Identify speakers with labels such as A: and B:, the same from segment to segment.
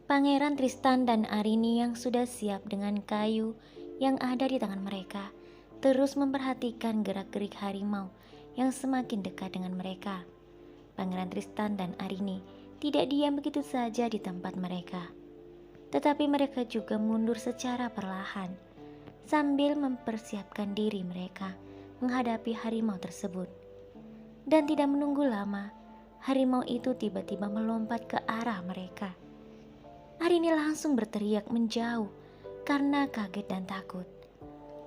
A: Pangeran Tristan dan Arini yang sudah siap dengan kayu yang ada di tangan mereka, terus memperhatikan gerak-gerik harimau yang semakin dekat dengan mereka. Pangeran Tristan dan Arini tidak diam begitu saja di tempat mereka, tetapi mereka juga mundur secara perlahan, sambil mempersiapkan diri mereka menghadapi harimau tersebut. Dan tidak menunggu lama, harimau itu tiba-tiba melompat ke arah mereka. Arini langsung berteriak menjauh karena kaget dan takut.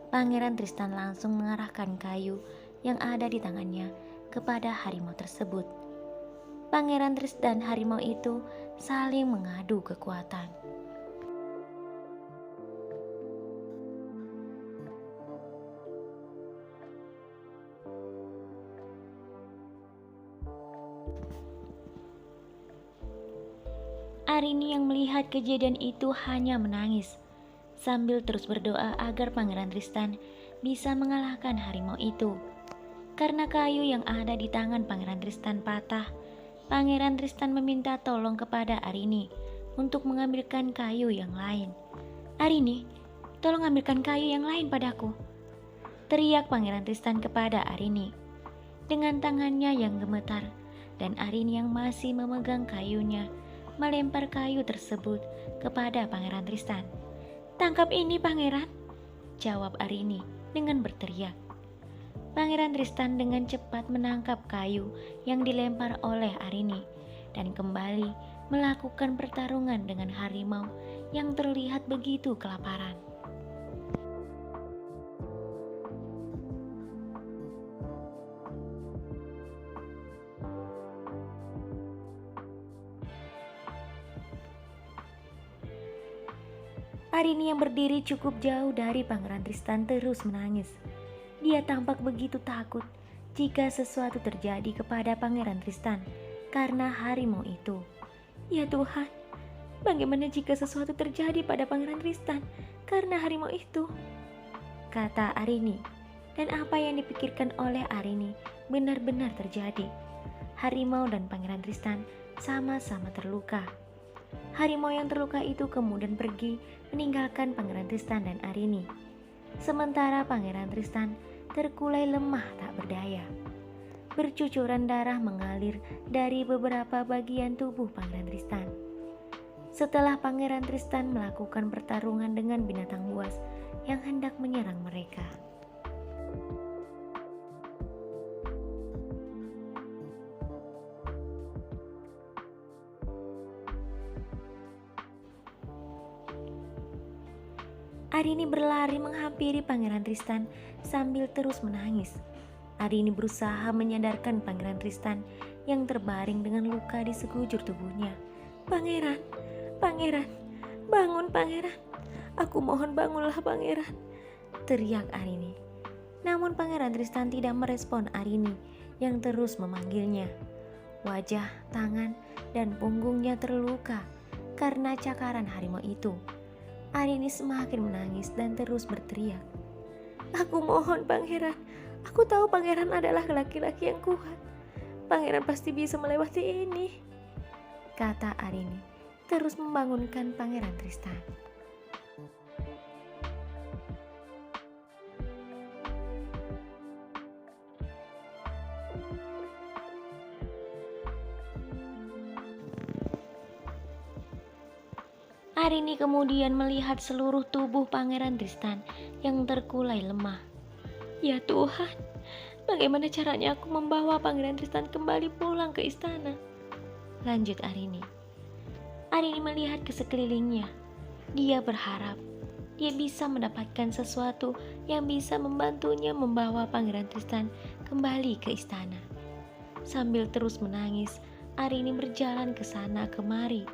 A: Pangeran Tristan langsung mengarahkan kayu yang ada di tangannya kepada harimau tersebut. Pangeran Tristan dan harimau itu saling mengadu kekuatan. Arini yang melihat kejadian itu hanya menangis, sambil terus berdoa agar Pangeran Tristan bisa mengalahkan harimau itu. Karena kayu yang ada di tangan Pangeran Tristan patah, Pangeran Tristan meminta tolong kepada Arini untuk mengambilkan kayu yang lain. "Arini, tolong ambilkan kayu yang lain padaku," teriak Pangeran Tristan kepada Arini. Dengan tangannya yang gemetar dan Arini yang masih memegang kayunya, melempar kayu tersebut kepada Pangeran Tristan. "Tangkap ini, Pangeran," jawab Arini dengan berteriak. Pangeran Tristan dengan cepat menangkap kayu yang dilempar oleh Arini dan kembali melakukan pertarungan dengan harimau yang terlihat begitu kelaparan. Arini yang berdiri cukup jauh dari Pangeran Tristan terus menangis. Dia tampak begitu takut jika sesuatu terjadi kepada Pangeran Tristan karena harimau itu. "Ya Tuhan, bagaimana jika sesuatu terjadi pada Pangeran Tristan karena harimau itu?" kata Arini. Dan apa yang dipikirkan oleh Arini benar-benar terjadi. Harimau dan Pangeran Tristan sama-sama terluka. Harimau yang terluka itu kemudian pergi meninggalkan Pangeran Tristan dan Arini. Sementara Pangeran Tristan terkulai lemah tak berdaya. Bercucuran darah mengalir dari beberapa bagian tubuh Pangeran Tristan. Setelah Pangeran Tristan melakukan pertarungan dengan binatang buas yang hendak menyerang mereka. Arini berlari menghampiri Pangeran Tristan sambil terus menangis. Arini berusaha menyadarkan Pangeran Tristan yang terbaring dengan luka di sekujur tubuhnya. "Pangeran, Pangeran, bangun Pangeran. Aku mohon bangunlah Pangeran," teriak Arini. Namun Pangeran Tristan tidak merespon Arini yang terus memanggilnya. Wajah, tangan, dan punggungnya terluka karena cakaran harimau itu. Arini semakin menangis dan terus berteriak, "Aku mohon Pangeran, aku tahu Pangeran adalah laki-laki yang kuat. Pangeran pasti bisa melewati ini," kata Arini, terus membangunkan Pangeran Tristan. Arini kemudian melihat seluruh tubuh Pangeran Tristan yang terkulai lemah. "Ya Tuhan, bagaimana caranya aku membawa Pangeran Tristan kembali pulang ke istana?" lanjut Arini. Arini melihat ke sekelilingnya. Dia berharap dia bisa mendapatkan sesuatu yang bisa membantunya membawa Pangeran Tristan kembali ke istana. Sambil terus menangis, Arini berjalan ke sana kemari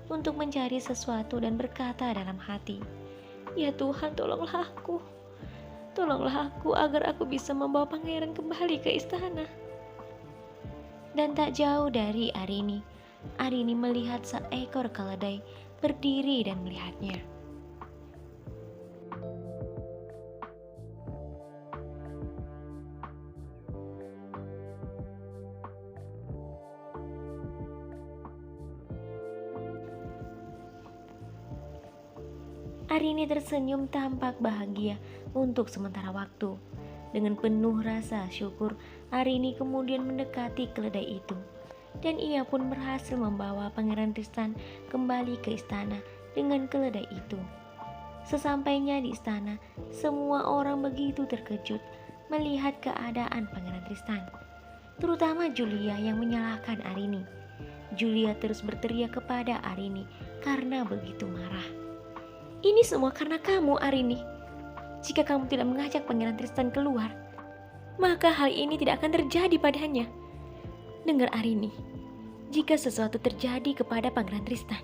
A: untuk mencari sesuatu dan berkata dalam hati, "Ya Tuhan, tolonglah aku. Tolonglah aku agar aku bisa membawa pangeran kembali ke istana." Dan tak jauh dari Arini, Arini melihat seekor keledai berdiri dan melihatnya. Arini tersenyum tampak bahagia untuk sementara waktu. Dengan penuh rasa syukur, Arini kemudian mendekati keledai itu. Dan ia pun berhasil membawa Pangeran Tristan kembali ke istana dengan keledai itu. Sesampainya di istana, semua orang begitu terkejut melihat keadaan Pangeran Tristan. Terutama Julia yang menyalahkan Arini. Julia terus berteriak kepada Arini karena begitu marah. Ini semua karena kamu, Arini. Jika kamu tidak mengajak Pangeran Tristan keluar, maka hal ini tidak akan terjadi padanya. Dengar Arini, jika sesuatu terjadi kepada Pangeran Tristan,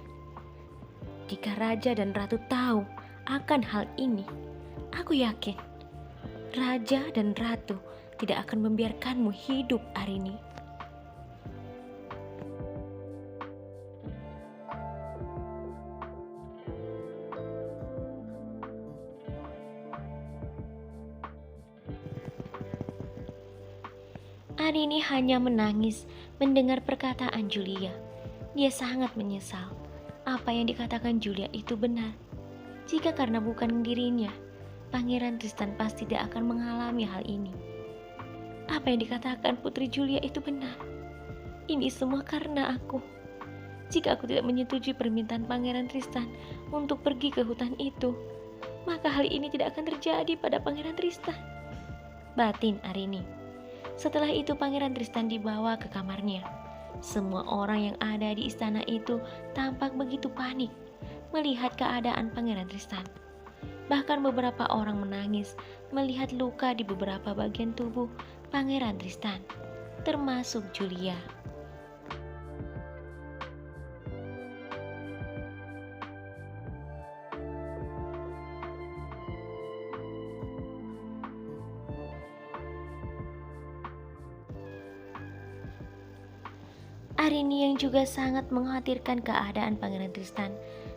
A: jika Raja dan Ratu tahu akan hal ini, aku yakin Raja dan Ratu tidak akan membiarkanmu hidup, Arini. Arini hanya menangis mendengar perkataan Julia. Dia sangat menyesal. Apa yang dikatakan Julia itu benar. Jika karena bukan dirinya, Pangeran Tristan pasti tidak akan mengalami hal ini. Apa yang dikatakan Putri Julia itu benar. Ini semua karena aku. Jika aku tidak menyetujui permintaan Pangeran Tristan untuk pergi ke hutan itu, maka hal ini tidak akan terjadi pada Pangeran Tristan, batin Arini. Setelah itu Pangeran Tristan dibawa ke kamarnya. Semua orang yang ada di istana itu tampak begitu panik melihat keadaan Pangeran Tristan. Bahkan beberapa orang menangis melihat luka di beberapa bagian tubuh Pangeran Tristan, termasuk Julia. Arini yang juga sangat mengkhawatirkan keadaan Pangeran Tristan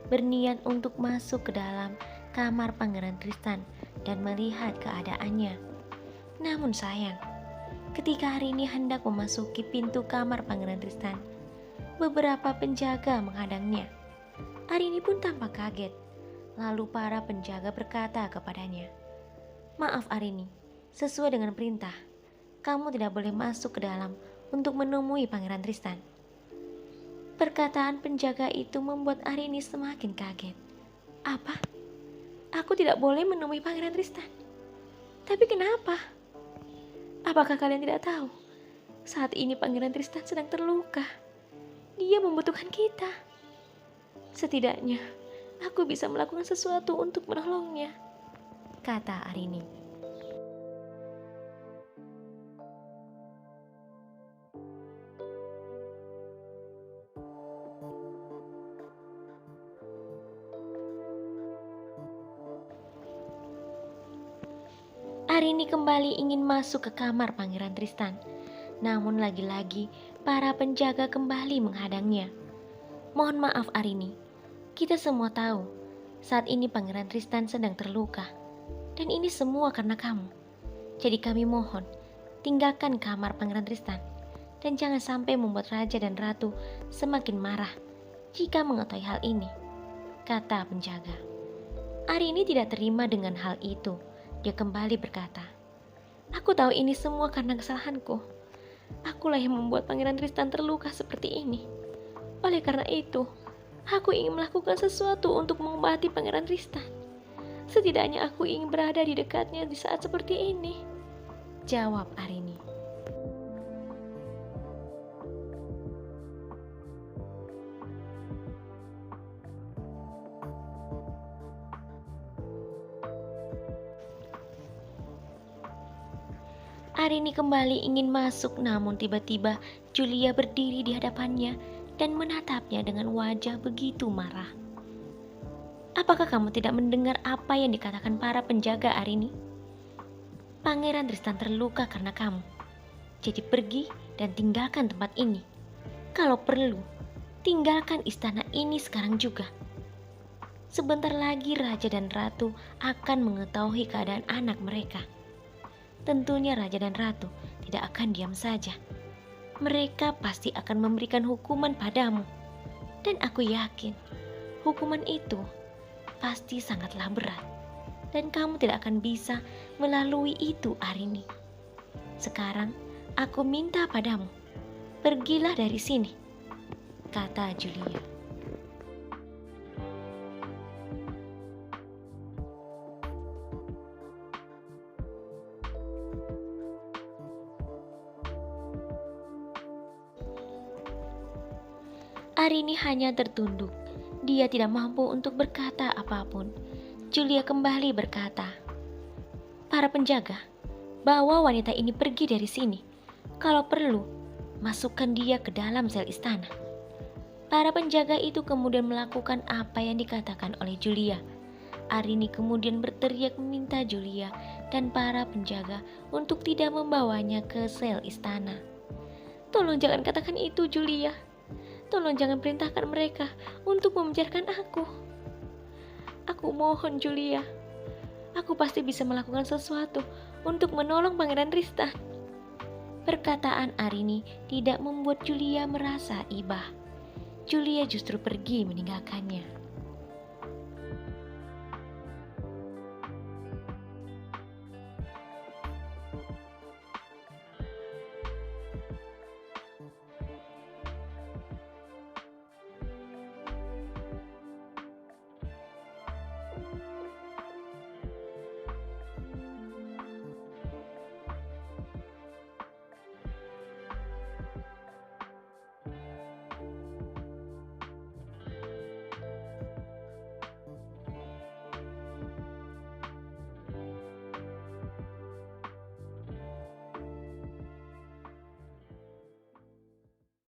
A: berniat untuk masuk ke dalam kamar Pangeran Tristan dan melihat keadaannya. Namun sayang, ketika Arini hendak memasuki pintu kamar Pangeran Tristan, beberapa penjaga menghadangnya. Arini pun tampak kaget. Lalu para penjaga berkata kepadanya, "Maaf Arini, sesuai dengan perintah, kamu tidak boleh masuk ke dalam untuk menemui Pangeran Tristan." Perkataan penjaga itu membuat Arini semakin kaget. Apa? Aku tidak boleh menemui Pangeran Tristan? Tapi kenapa? Apakah kalian tidak tahu? Saat ini Pangeran Tristan sedang terluka. Dia membutuhkan kita. Setidaknya, aku bisa melakukan sesuatu untuk menolongnya, kata Arini. Arini kembali ingin masuk ke kamar Pangeran Tristan. Namun lagi-lagi para penjaga kembali menghadangnya. "Mohon maaf Arini, kita semua tahu saat ini Pangeran Tristan sedang terluka. Dan ini semua karena kamu. Jadi kami mohon, tinggalkan kamar Pangeran Tristan. Dan jangan sampai membuat Raja dan Ratu semakin marah jika mengetahui hal ini," kata penjaga. Arini tidak terima dengan hal itu. Dia kembali berkata, "Aku tahu ini semua karena kesalahanku. Akulah yang membuat Pangeran Tristan terluka seperti ini. Oleh karena itu, aku ingin melakukan sesuatu untuk mengobati Pangeran Tristan. Setidaknya aku ingin berada di dekatnya di saat seperti ini," jawab Arini. Arini kembali ingin masuk, namun tiba-tiba Julia berdiri di hadapannya dan menatapnya dengan wajah begitu marah. "Apakah kamu tidak mendengar apa yang dikatakan para penjaga, Arini? Pangeran Tristan terluka karena kamu. Jadi pergi dan tinggalkan tempat ini. Kalau perlu, tinggalkan istana ini sekarang juga. Sebentar lagi Raja dan Ratu akan mengetahui keadaan anak mereka. Tentunya Raja dan Ratu tidak akan diam saja. Mereka pasti akan memberikan hukuman padamu. Dan aku yakin hukuman itu pasti sangatlah berat. Dan kamu tidak akan bisa melalui itu, Arini. Sekarang aku minta padamu, pergilah dari sini, kata Julia. Arini hanya tertunduk. Dia tidak mampu untuk berkata apapun. Julia kembali berkata, "Para penjaga, bawa wanita ini pergi dari sini. Kalau perlu, masukkan dia ke dalam sel istana." Para penjaga itu kemudian melakukan apa yang dikatakan oleh Julia. Arini kemudian berteriak meminta Julia dan para penjaga untuk tidak membawanya ke sel istana. "Tolong jangan katakan itu, Julia. Tolong jangan perintahkan mereka untuk memenjarakan aku. Aku mohon, Julia. Aku pasti bisa melakukan sesuatu untuk menolong Pangeran Tristan." Perkataan Arini tidak membuat Julia merasa iba. Julia justru pergi meninggalkannya.